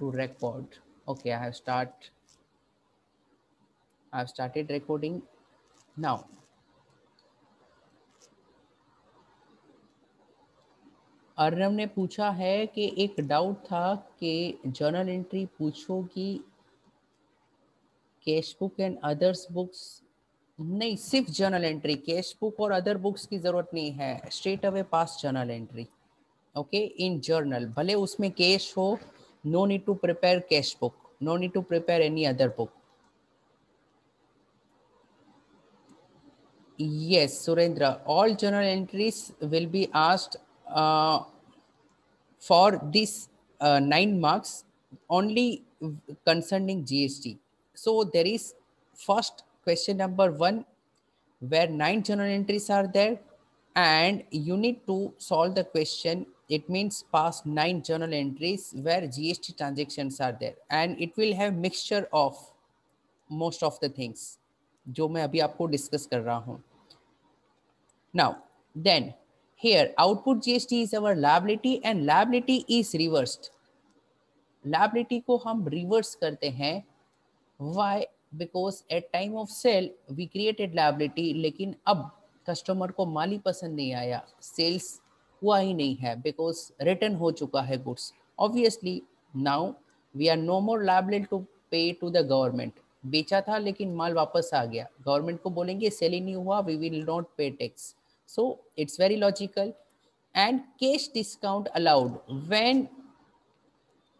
to record. Okay, I've started recording now. Arnav ने पूछा है कि एक डाउट था कि जर्नल एंट्री पूछो कि cash book and others books, नहीं सिर्फ जर्नल एंट्री, कैश बुक और अदर बुक्स की जरूरत नहीं है, straight away pass journal entry. Okay, in journal भले उसमें कैश हो, no need to prepare cash book, no need to prepare any other book. Yes, Surendra, all journal entries will be asked for this 9 marks only concerning GST. So there is first question number 1 where 9 journal entries are there, and you need to solve the question. It means past 9 journal entries where GST transactions are there, and it will have mixture of most of the things जो मैं अभी आपको discuss कर रहा हूँ. Now, then here output GST is our liability and liability is reversed. Liability को हम reverse करते हैं. Why? Because at time of sale we created liability, लेकिन अब कस्टमर को माल ही पसंद नहीं आया, सेल्स हुआ ही नहीं है, बिकॉज रिटर्न हो चुका है goods. Obviously now we are no more liable to pay to the government. बेचा था लेकिन माल वापस आ गया, गवर्नमेंट को बोलेंगे सेल ही नहीं हुआ, we will not pay tax. So it's very logical. And cash discount allowed when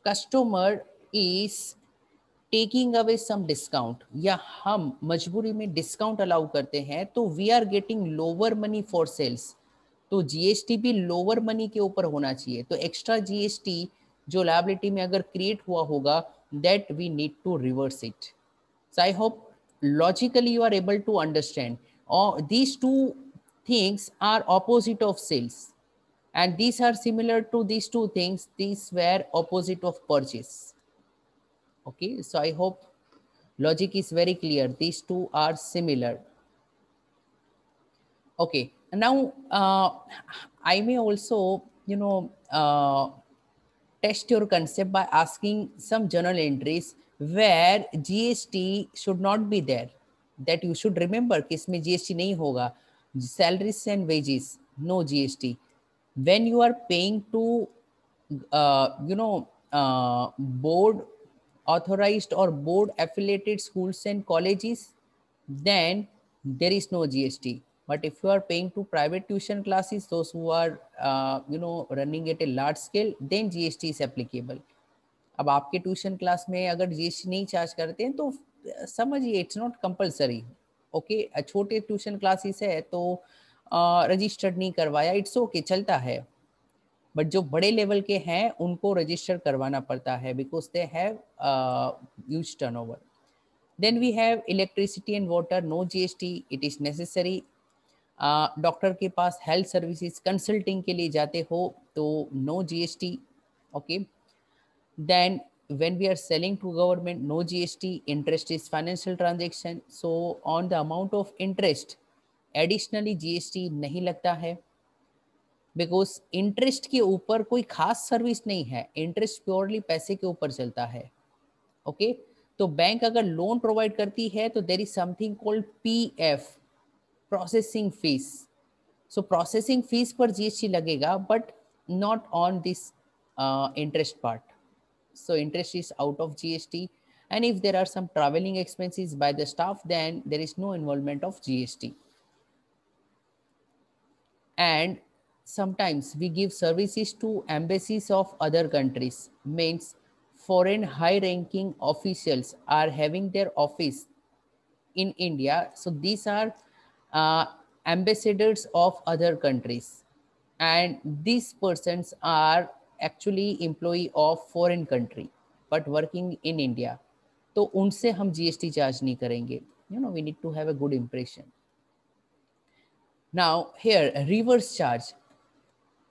customer is taking away some discount, या हम मजबूरी में डिस्काउंट अलाउ करते हैं, तो we are getting lower money for sales. तो जीएसटी भी लोअर मनी के ऊपर होना चाहिए. तो एक्स्ट्रा जीएसटी जो लायबिलिटी में अगर क्रिएट हुआ होगा, that we need to reverse it. So I hope logically you are able to understand. These two things are opposite of sales, and these are similar to these two things. These were opposite of purchase. Okay, so I hope logic is very clear. These two are similar. Okay, now I may also, test your concept by asking some journal entries where GST should not be there. That you should remember कि इसमें GST नहीं होगा. Salaries and wages, no GST. When you are paying to, board authorized or board affiliated schools and colleges, then there is no GST. But if you are paying to private tuition classes, those who are running at a large scale, then GST is applicable. अब आपके tuition class में अगर GST नहीं charge करते हैं तो समझिए it's not compulsory. Okay, छोटे ट्यूशन क्लासेस है तो रजिस्टर्ड नहीं करवाया, इट्स ओके, चलता है. बट जो बड़े लेवल के हैं उनको रजिस्टर करवाना पड़ता है, because they have huge turnover. Then we have electricity and water, no GST, it is necessary. Doctor के पास हेल्थ सर्विसेज कंसल्टिंग के लिए जाते हो तो no GST. Okay, then when we are selling to government, no GST. Interest is financial transaction, so on the amount of interest additionally GST नहीं लगता है, बिकॉज इंटरेस्ट के ऊपर कोई खास सर्विस नहीं है, इंटरेस्ट प्योरली पैसे के ऊपर चलता है. ओके, तो बैंक अगर लोन प्रोवाइड करती है तो there is something called PF, processing fees. So processing fees पर जीएसटी लगेगा, but not on this interest part. So interest is out of GST, and if there are some traveling expenses by the staff, then there is no involvement of GST. And sometimes we give services to embassies of other countries, means foreign high ranking officials are having their office in India, so these are uh, ambassadors of other countries, and these persons are actually employee of foreign country but working in India. तो उनसे हम GST charge नहीं करेंगे. We need to have a good impression. Now here reverse charge,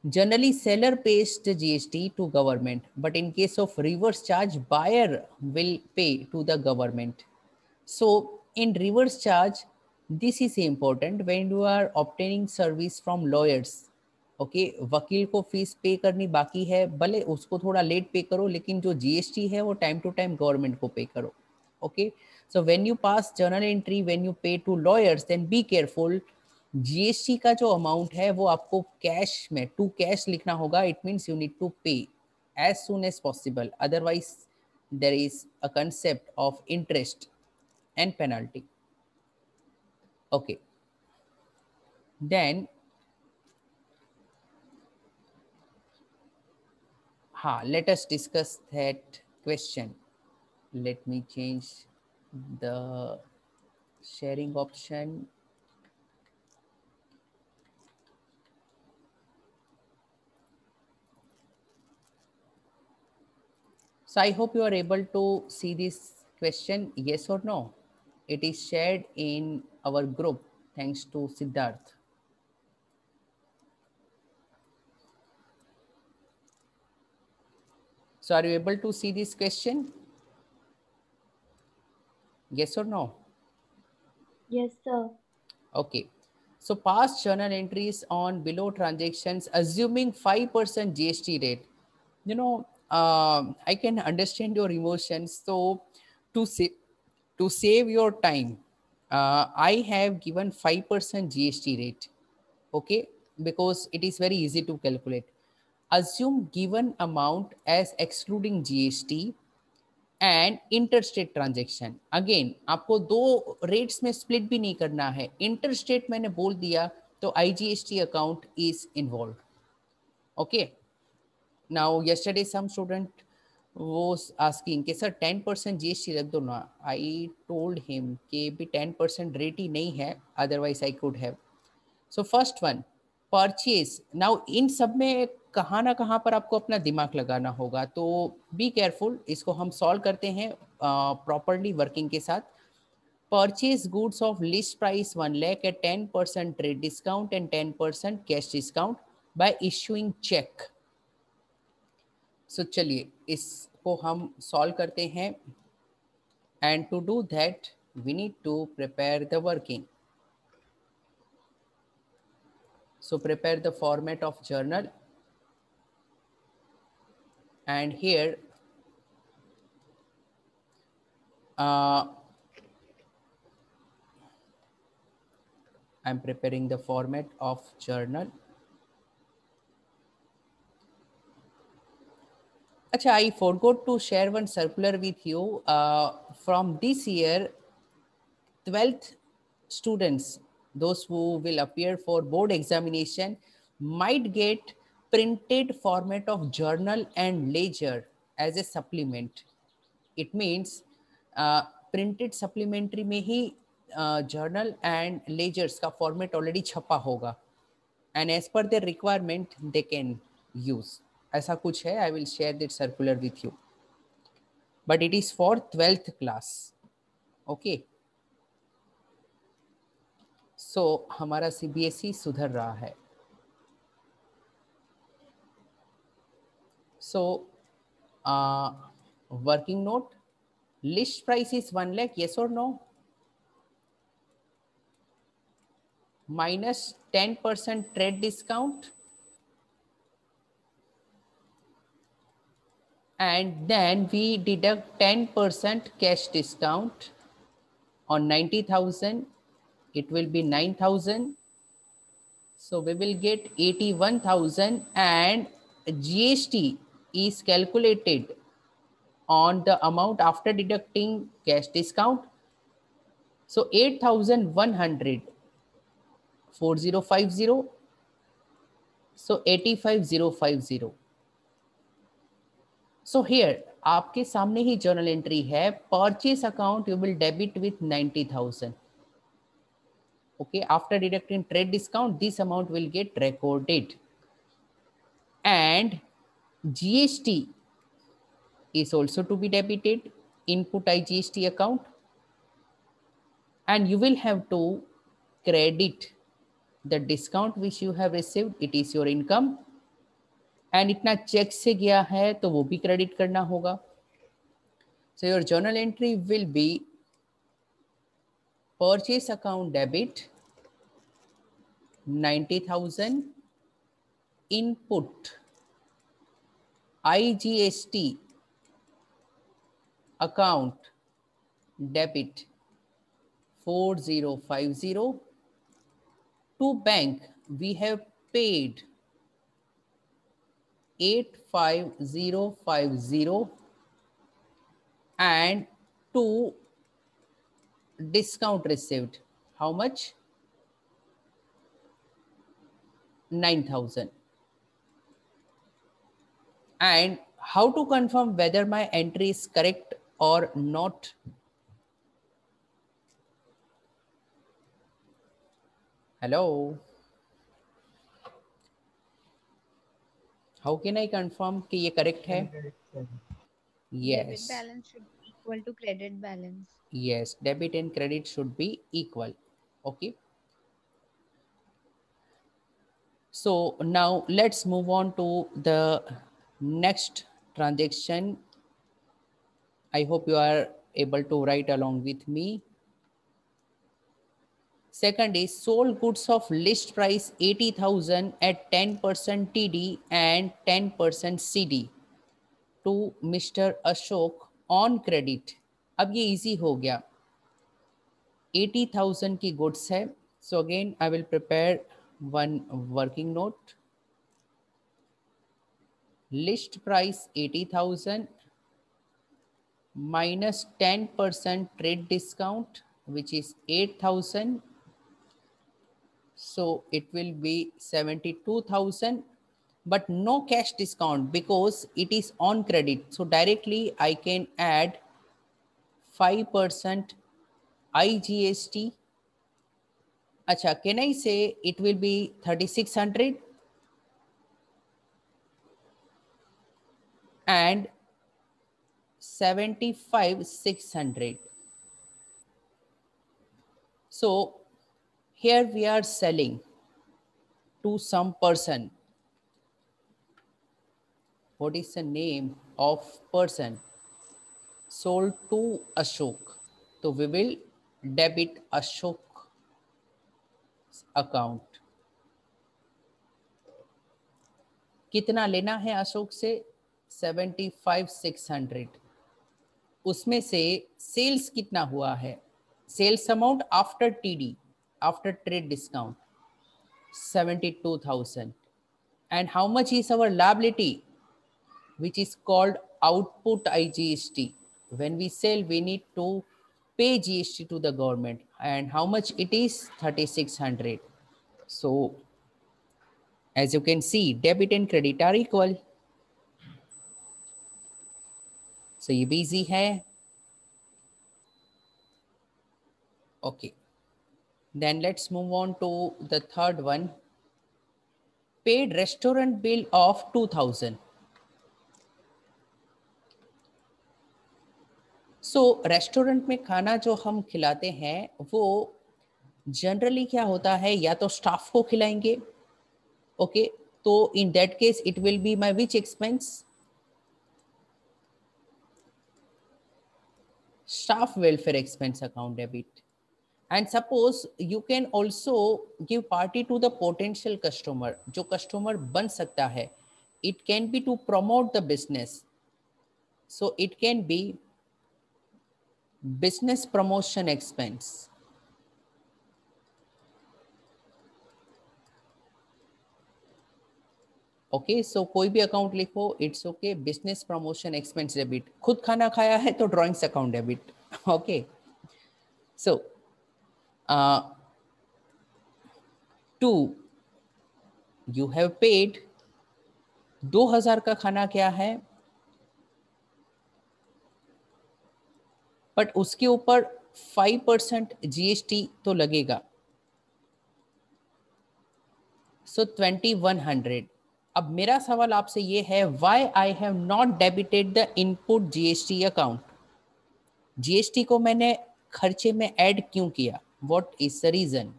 generally seller pays the GST to government, but in case of reverse charge buyer will pay to the government. So in reverse charge, this is important when you are obtaining service from lawyers. Okay वकील को fees पे करनी बाकी है, भले उसको थोड़ा late पे करो, लेकिन जो जीएसटी है वो टाइम टू टाइम गवर्नमेंट को पे करो. Okay so when you pass journal entry, when you pay to lawyers, then be careful. GST का जो अमाउंट है वो आपको कैश में टू कैश लिखना होगा. It means you need to pay as soon as possible, otherwise there is a concept of interest and penalty. Okay, then let us discuss that question. Let me change the sharing option. So I hope you are able to see this question, yes or no. It is shared in our group thanks to Siddharth. So are you able to see this question? Yes or no? Yes, sir. Okay. So past journal entries on below transactions assuming 5% GST rate. You know, I can understand your emotions. So to say to save your time, I have given 5% GST rate. Okay, because it is very easy to calculate. Assume given amount as excluding GST and interstate transaction. Again आपको दो rates में split भी नहीं करना है. Interstate मैंने बोल दिया तो IGST account is involve. Okay now yesterday some student was asking कि सर 10% जीएसटी रख दो ना. आई टोल्ड हिम कि भी 10% रेट ही नहीं है, otherwise I could have. So first one purchase. Now in सब में कहाँ ना कहाँ पर आपको अपना दिमाग लगाना होगा, तो बी केयरफुल. इसको हम सॉल्व करते हैं प्रॉपरली वर्किंग के साथ. Purchase goods of list price 1 lakh at 10% trade discount and 10% cash discount by issuing cheque. So चलिए इसको हम सॉल्व करते हैं. And to do that we need to prepare the working. So prepare the format of journal, and here I'm preparing the format of journal. Acha, I forgot to share one circular with you. From this year, 12th students, those who will appear for board examination, might get printed format of journal and ledger as a supplement. It means printed supplementary में ही journal and ledgers का format already छपा होगा, and as per their requirement they can use. ऐसा कुछ है. I will share that circular with you, but it is for 12th क्लास. Okay so हमारा सीबीएसई सुधर रहा है. So working note. List price is 1 lakh, yes or no? Minus 10% trade discount, and then we deduct 10% cash discount on 90,000. It will be 9,000. So we will get 81,000, and GST is calculated on the amount after deducting cash discount. So 8,100, 4050, so 85,050. So here आपके सामने ही journal entry है. Purchase account you will debit with 90,000. Okay, after deducting trade discount, this amount will get recorded, and GST is also to be debited. Input IGST account, and you will have to credit the discount which you have received. It is your income, and इतना check से गया है तो वो भी credit करना होगा. So your journal entry will be purchase account debit 90,000, input IGST account debit 4050 to bank we have paid 85050 and to discount received how much 9000 and how to confirm whether my entry is correct or not. Hello, how can I confirm कि ये correct है? Debit Yes, balance should be equal to credit balance. yes, debit and credit should be equal. Okay, so now let's move on to the next transaction. I hope you are able to write along with me. Second is sold goods of list price 80,000 at 10% TD and 10% CD to Mr. Ashok on credit. अब ये easy हो गया 80,000 की goods है. So again I will prepare one working note. List price 80,000 minus 10% trade discount which is 8,000. So it will be 72,000 but no cash discount because it is on credit. So directly I can add 5% IGST. Acha, can I say it will be 3600 and 75,600. So here we are selling to some person. What is the name of person? Sold to Ashok. So we will debit Ashok account. कितना लेना है अशोक से 75,600. उसमें से sales कितना हुआ है sales amount after TD after trade discount 72,000 and how much is our liability which is called output IGST. When we sell we need to pay GST to the government and how much it is 3600. So as you can see debit and credit are equal. So ये भी easy है. Okay, then let's move on to the third one. Paid restaurant bill of 2000. So restaurant में खाना जो हम खिलाते हैं वो जनरली क्या होता है या तो स्टाफ को खिलाएंगे. ओके, तो in that case it will be my which expense staff welfare expense account debit. And suppose you can also give party to the potential customer जो customer बन सकता है. It can be to promote the business, so it can be business promotion expense. Okay, so कोई भी account लिखो it's okay. Business promotion expense debit. खुद खाना खाया है तो drawings account debit. Okay, so 2 you have paid 2000 का खाना क्या है बट उसके ऊपर 5% जीएसटी तो लगेगा. सो 2100. अब मेरा सवाल आपसे ये है why I have not debited the input GST account. GST को मैंने खर्चे में ऐड क्यों किया? What is the reason?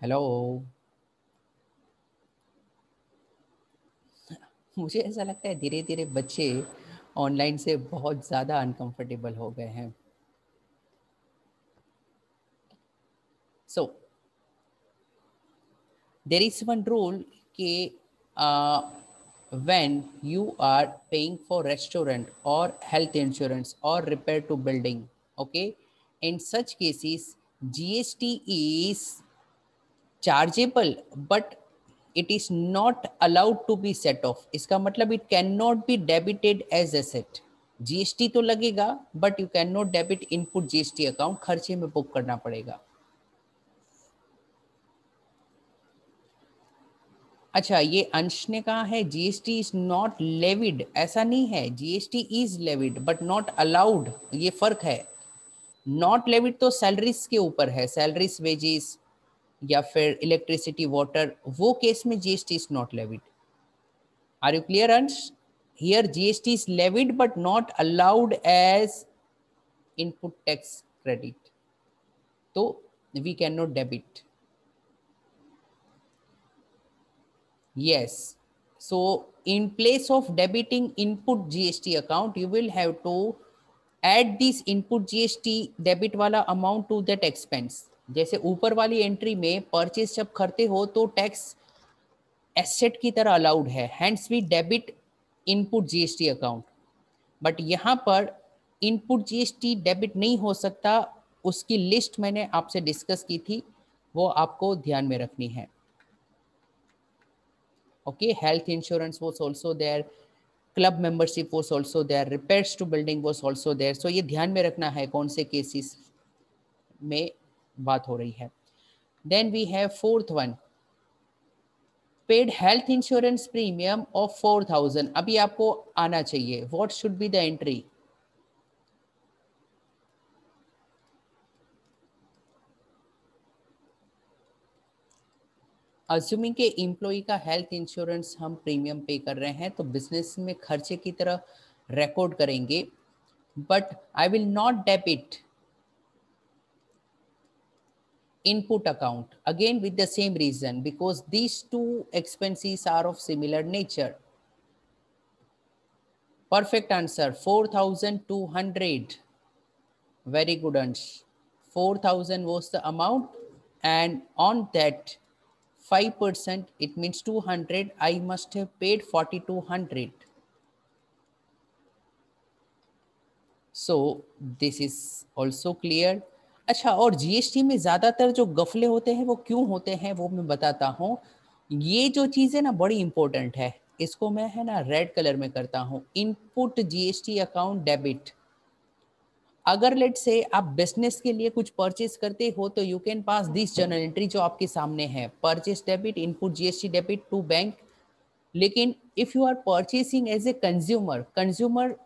Hello, मुझे ऐसा लगता है धीरे धीरे बच्चे ऑनलाइन से बहुत ज़्यादा अनकंफर्टेबल हो गए हैं. So there is one rule कि when you are paying for restaurant or health insurance or repair to building, okay, in such cases GST is chargeable but it is not allowed to be set off. इसका मतलब it cannot be debited as asset. GST तो लगेगा but you cannot debit input GST account, खर्चे में book करना पड़ेगा. अच्छा, ये अंश ने कहा है जीएसटी इज नॉट लेविड. ऐसा नहीं है, GST is levied but not allowed. ये फर्क है. नॉट लेविड तो सैलरीज के ऊपर है, सैलरीज, वेजेस या फिर इलेक्ट्रिसिटी, वाटर, वो केस में GST is not levied. Are you clear Ansh? Here GST is levied but not allowed as input tax credit, तो we can not debit. Yes. So in place of debiting input GST account, you will have to add this input GST debit वाला amount to that expense. जैसे ऊपर वाली entry में purchase जब करते हो तो टैक्स एसेट की तरह अलाउड है, hence we debit input GST account. But यहाँ पर इनपुट जीएसटी डेबिट नहीं हो सकता. उसकी लिस्ट मैंने आपसे डिस्कस की थी, वो आपको ध्यान में रखनी है. Okay, health insurance was also there, club membership was also there, repairs to building was also there. So ये ध्यान में रखना है कौन से केसेस में बात हो रही है. Then we have fourth one, paid health insurance premium of 4,000. अभी आपको आना चाहिए, what should be the entry? Assuming के एम्प्लॉय का हेल्थ इंश्योरेंस हम प्रीमियम पे कर रहे हैं तो बिजनेस में खर्चे की तरह रिकॉर्ड करेंगे, but I will not debit input account again with the same reason, because these two expenses are of similar nature. Perfect answer 4,200. Very good Ansh. 4,000 was the amount and on that 5%, it means 200, I must have paid 4,200. So this is also clear. अच्छा, और GST में ज़्यादातर जो गफले होते हैं वो क्यों होते हैं वो मैं बताता हूँ. ये जो चीज़ है ना बड़ी इंपॉर्टेंट है, इसको मैं है ना रेड कलर में करता हूँ. Input GST account debit. अगर लेट से आप बिजनेस के लिए कुछ परचेज करते हो तो you can pass this journal entry जो आपके सामने है, purchase debit, input GST debit to bank. लेकिन if you are purchasing as a consumer, consumer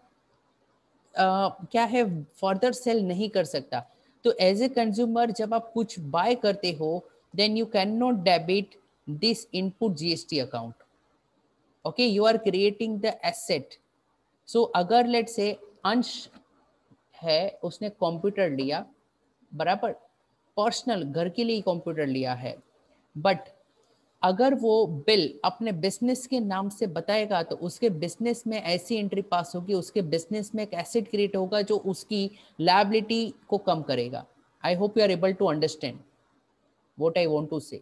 क्या है, फर्दर सेल नहीं कर सकता. तो एज ए कंज्यूमर जब आप कुछ बाय करते हो then you can not debit this input GST account. Okay, you are creating the asset. So अगर लेट से अंश है, उसने कंप्यूटर लिया, बराबर, पर्सनल घर के लिए कंप्यूटर लिया है, बट अगर वो बिल अपने बिजनेस के नाम से बताएगा तो उसके बिजनेस में ऐसी एंट्री पास होगी, उसके बिजनेस में एक एसेट क्रिएट होगा जो उसकी लायबिलिटी को कम करेगा. I hope you are able to understand what I want to say.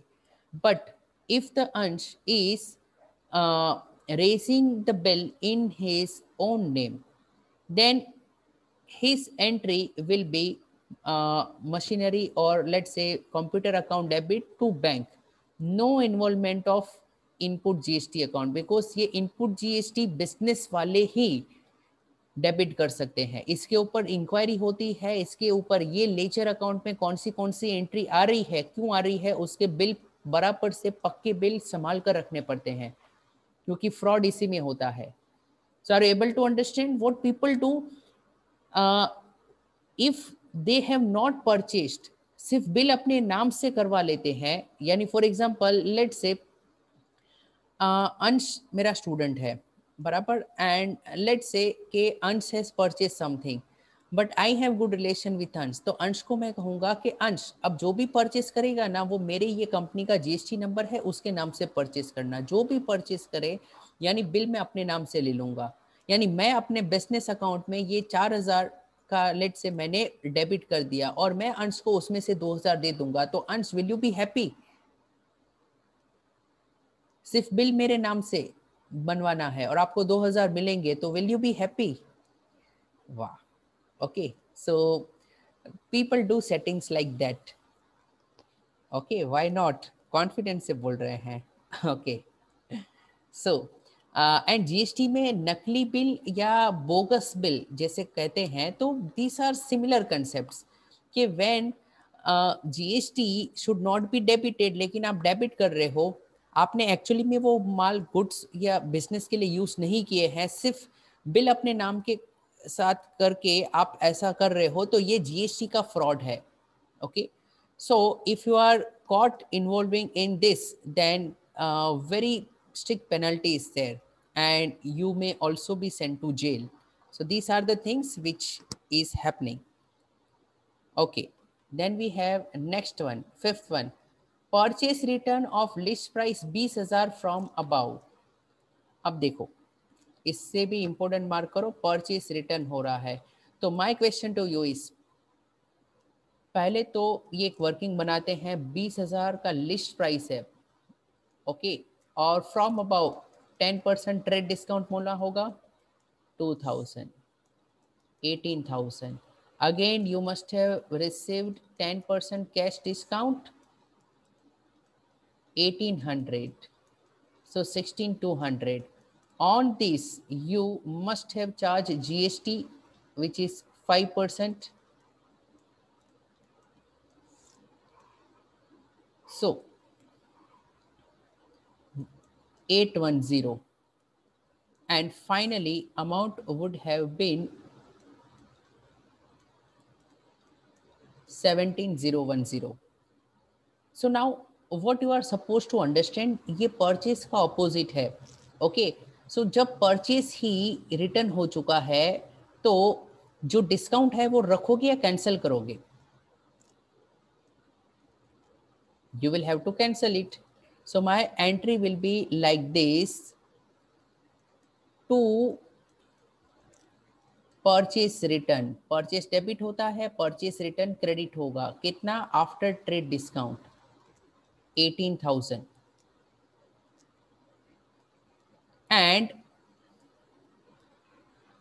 But if the answer is raising the bill in his own name, then his entry will be machinery or let's say computer account debit to bank. No involvement of input GST account, because ये input GST business वाले ही debit कर सकते हैं. इसके ऊपर inquiry होती है, इसके ऊपर ये लेजर अकाउंट में कौन सी एंट्री आ रही है, क्यों आ रही है, उसके बिल बराबर से पक्के बिल संभाल कर रखने पड़ते हैं, क्योंकि फ्रॉड इसी में होता है. So are able to understand what people do if they have not purchased, सिर्फ बिल अपने नाम से करवा लेते हैं. यानी फॉर एग्जांपल लेट से अंश मेरा स्टूडेंट है, बराबर, एंड लेट से के अंश has purchase something but I have good relation with अंश. तो अंश को मैं कहूँगा कि अंश अब जो भी परचेज करेगा ना वो मेरे ये कंपनी का जीएसटी नंबर है उसके नाम से परचेज करना. जो भी परचेज करे यानी बिल मैं अपने नाम से ले लूँगा. यानी मैं अपने बिजनेस अकाउंट में ये 4,000 का लेट से मैंने डेबिट कर दिया और मैं अंश को उसमें से 2000 दे दूंगा, तो अंश विल यू बी हैप्पी? सिर्फ बिल मेरे नाम से बनवाना है और आपको 2000 मिलेंगे, तो विल यू बी हैप्पी? वाह, okay, so people do settings like that. Okay, why not, confidence से बोल रहे हैं। ओके, सो एंड जीएसटी में नकली बिल या बोगस बिल जैसे कहते हैं, तो दीज आर सिमिलर कंसेप्ट्स कि when GST should not be debited, लेकिन आप डेबिट कर रहे हो, आपने एक्चुअली में वो माल गुड्स या बिजनेस के लिए यूज नहीं किए हैं, सिर्फ बिल अपने नाम के साथ करके आप ऐसा कर रहे हो, तो ये जीएसटी का फ्रॉड है। Okay, so if you are caught involving in this, then very strict penalty is there and you may also be sent to jail. So these are the things which is happening. Okay, then we have next one, fifth one, purchase return of list price 20,000 from above. अब देखो, इससे भी important mark करो, purchase return हो रहा है, तो my question to you is, पहले तो ये एक वर्किंग बनाते हैं, 20,000 का लिस्ट प्राइस है, ओके, और फ्रॉम अबाउ 10% ट्रेड डिस्काउंट मोला होगा 2,000, 18,000, again you must have received 10% cash discount 1,800, so 16,200. On this you must have charged GST which is 5%, so 810, and finally amount would have been 17,010. So now what you are supposed to understand, ये purchase का opposite है। Okay, सो जब purchase ही return हो चुका है, तो जो discount है वो रखोगे या कैंसिल करोगे? You will have to cancel it. So my entry will be like this: to purchase return, purchase debit होता है, परचेस रिटर्न क्रेडिट होगा, कितना? After trade discount 18,000, and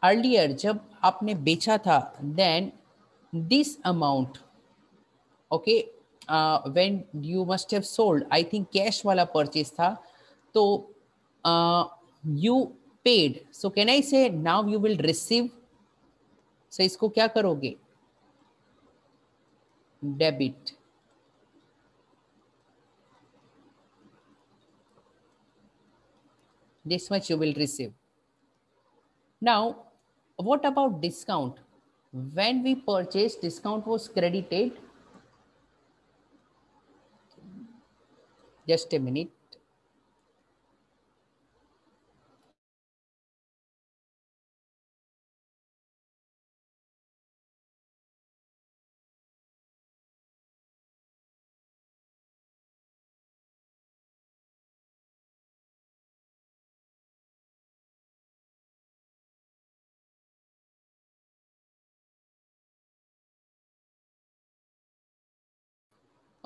earlier जब आपने बेचा था, then this amount, okay, when you must have sold, I think cash वाला purchase था, तो you paid, so can I say now you will receive, सो इसको क्या करोगे? Debit, this much you will receive. Now what about discount? When we purchased, discount was credited, just a minute.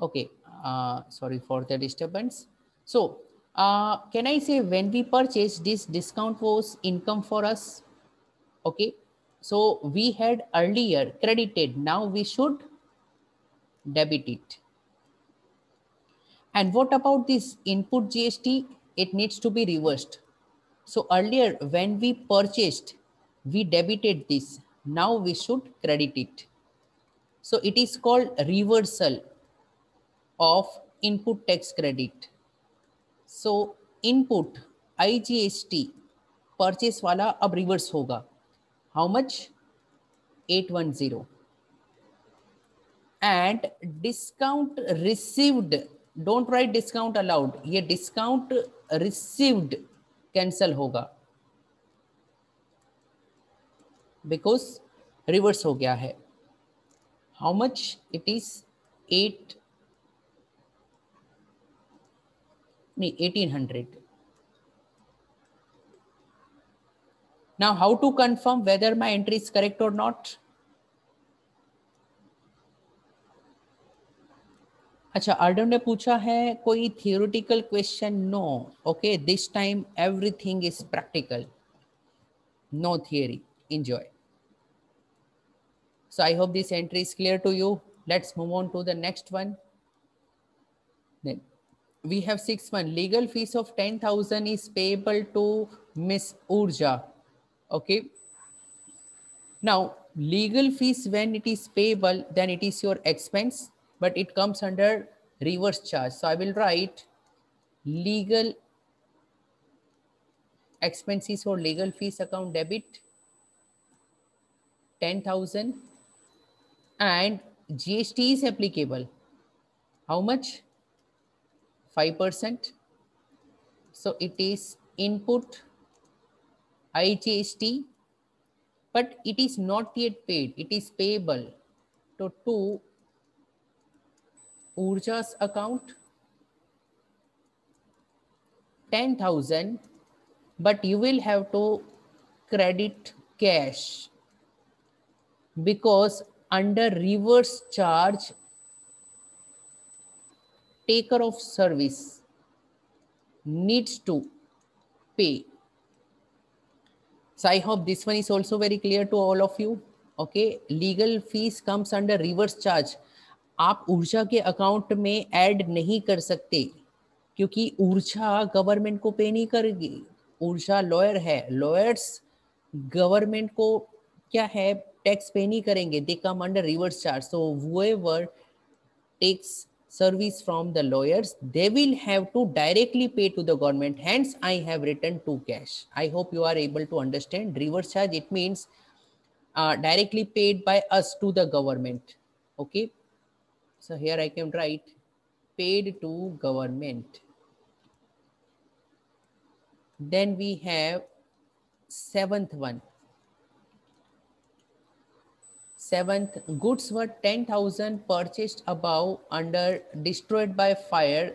Okay, sorry for the disturbance. So can I say when we purchased, this discount was income for us? Okay, so we had earlier credited, now we should debit it. And what about this input GST? It needs to be reversed. So earlier when we purchased, we debited this, now we should credit it. So it is called reversal of input tax credit. So input IGST purchase वाला अब reverse होगा. How much? 810. And discount received, don't write discount allowed, ये discount received cancel होगा because reverse हो गया है. How much it is? 1800. Now how to confirm whether my entry is correct or not? अच्छा, अर्डर ने पूछा है कोई theoretical question? No. Okay, this time everything is practical, no theory. Enjoy. So I hope this entry is clear to you. Let's move on to the next one. Then we have sixth one. Legal fees of 10,000 is payable to Miss Urja. Okay. Now, legal fees, when it is payable, then it is your expense, but it comes under reverse charge. So I will write legal expenses or legal fees account debit 10,000, and GST is applicable. How much? 5%. So it is input IGST, but it is not yet paid. It is payable to Urja's account 10,000, but you will have to credit cash because under reverse charge, taker of service needs to pay. So I hope this one is also very clear to all of you. Okay, legal fees comes under reverse charge. आप ऊर्जा के account में add नहीं कर सकते क्योंकि ऊर्जा government को पे नहीं करेगी. ऊर्जा लॉयर है, लॉयर्स गवर्नमेंट को क्या है, टैक्स पे नहीं करेंगे. दे come under reverse charge. So whoever takes service from the lawyers, they will have to directly pay to the government. Hence I have written to cash. I hope you are able to understand. Reverse charge, it means directly paid by us to the government. Okay, so here I can write paid to government. Then we have seventh one. Seventh, goods worth 10,000 purchased above under destroyed by fire,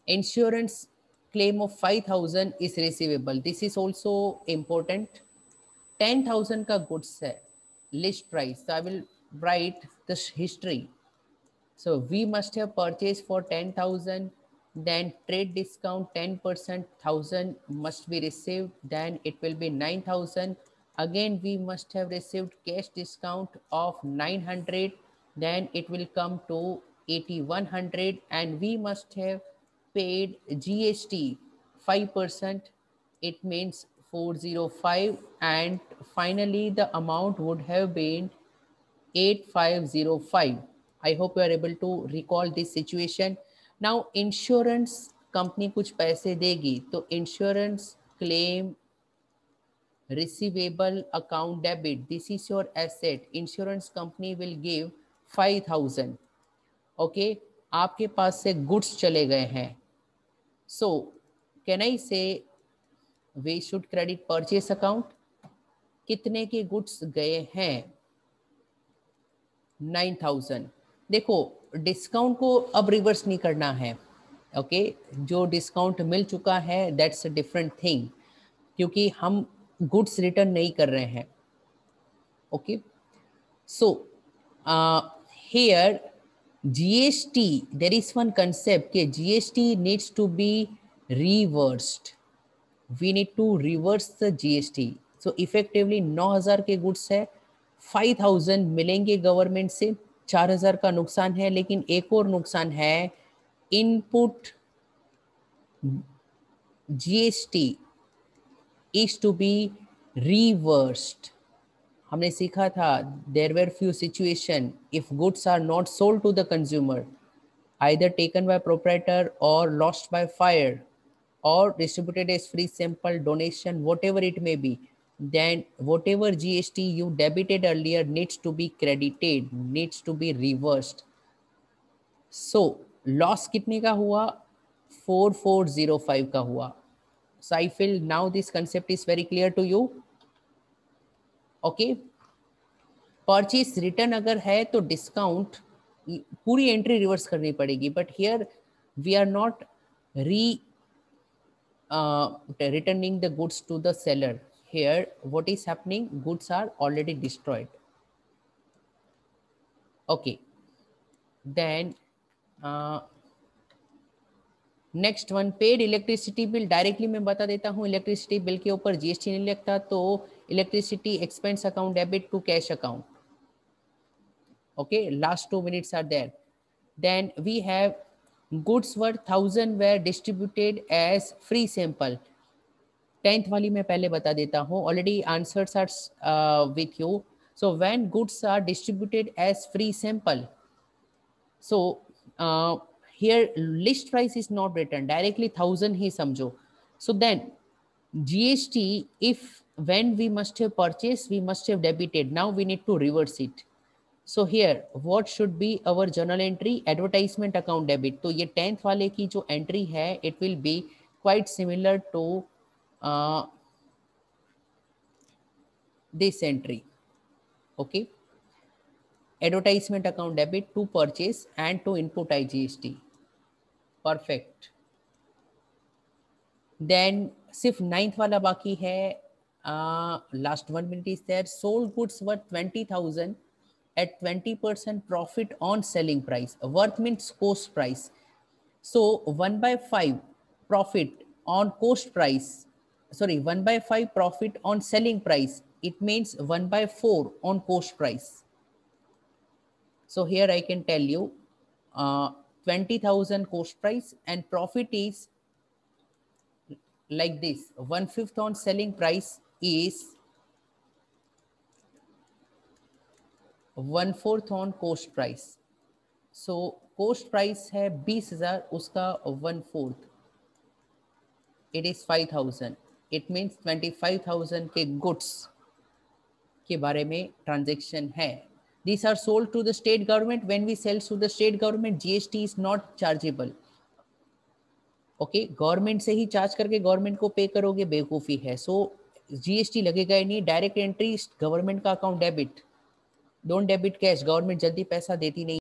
insurance claim of 5,000 is receivable. This is also important. 10,000 का goods है, list price. So I will write this history. So we must have purchased for 10,000, then trade discount 10%, 1,000 must be received, then it will be 9,000. Again, we must have received cash discount of 900, then it will come to 8,100, and we must have paid GST 5%, it means 405, and finally the amount would have been 8505. I hope you are able to recall this situation. Now insurance company कुछ पैसे देगी तो insurance claim receivable account debit, this is your asset. Insurance company will give 5,000. Okay, आपके पास से goods चले गए हैं. So can I say we should credit purchase account? कितने के goods गए हैं? 9,000. देखो, डिस्काउंट को अब रिवर्स नहीं करना है. ओके, जो डिस्काउंट मिल चुका है दैट्स अ डिफरेंट थिंग, क्योंकि हम गुड्स रिटर्न नहीं कर रहे हैं. Okay, so here GST, there is one concept कि GST needs to be reversed. We need to reverse the GST. So effectively 9,000 के गुड्स है, 5,000 मिलेंगे गवर्नमेंट से, 4,000 का नुकसान है. लेकिन एक और नुकसान है, input GST is to be reversed. हमने सीखा था there were few situation if goods are not sold to the consumer, either taken by proprietor or lost by fire or distributed as free sample donation, whatever it may be, then whatever GST you debited earlier needs to be credited, needs to be reversed. So loss कितने का हुआ? 4,405 का हुआ. So I feel now this concept is very clear to you. Okay, purchase return अगर है तो discount पूरी entry reverse करनी पड़ेगी. But here we are not returning the goods to the seller. Here what is happening, goods are already destroyed. Okay, then next one, paid electricity bill. Directly मैं बता देता हूँ, इलेक्ट्रिसिटी बिल के ऊपर GST नहीं लगता, तो electricity expense account debit to cash account. Okay, last 2 minutes are there. Then we have goods worth 1000 were distributed as free sample. 10th वाली मैं पहले बता देता हूँ, already answers are with you. So when goods are distributed as free sample, so here list price is not written, directly 1000 ही समझो। so then GST, if when we must have purchased, we must have debited, now we need to reverse it. so here what should be our journal entry? advertisement account debit। तो ये 10th वाले की जो entry है, it will be quite similar to this entry। okay, advertisement account debit to purchase and to input IGST। Perfect. Then सिर्फ 9th वाला बाकी है, last 1 minute is there. Sold goods worth 20,000 at 20% profit on selling price। worth means cost price, so 1/5 profit on cost price, sorry, 1/5 profit on selling price, it means 1/4 on cost price। so here I can tell you 20,000 cost price and profit is like this, 1/5 on selling price is 1/4 on cost price। so cost price है 20,000, उसका 1/4, it is 5,000, it means 25,000 के goods के बारे में transaction है। these are sold to the state government, when we sell to the state government GST is not chargeable। Okay, government से ही charge करके government को पे करोगे, बेवकूफ़ी है। सो जीएसटी लगेगा ही नहीं, डायरेक्ट एंट्री गवर्नमेंट का account debit, don't debit cash, government जल्दी पैसा देती नहीं।